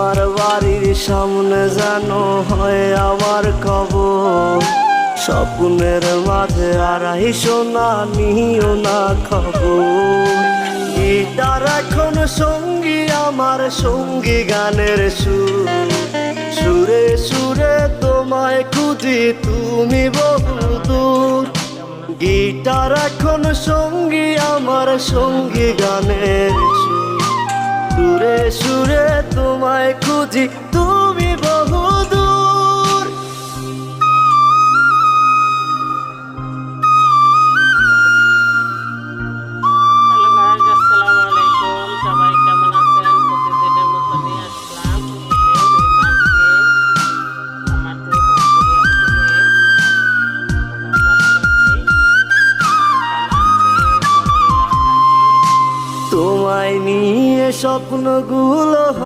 তোমার বাড়ির সামনে যেন হয় আমার কবর। স্বপ্নের মাঝে আড়াই সোনা নিও না খবর। গিটার এখন সঙ্গী আমার, সঙ্গী গানের সুর। সুরে সুরে তোমায় খুঁজি তুমি বহুদূর। গিটার এখন সঙ্গী আমার, সঙ্গী গানের সুর। সুরে সুরে তোমায় খুঁজি তুমি বহুদূর। হ্যালো গাইস, আসসালামু আলাইকুম। সবাই কেমন আছেন? প্রতিদিনের মতো নিয়ে আসলাম রুই মাছ দিয়ে টমেটো বরবরি দিয়ে তোমায় নিয়ে স্বপ্নগুলো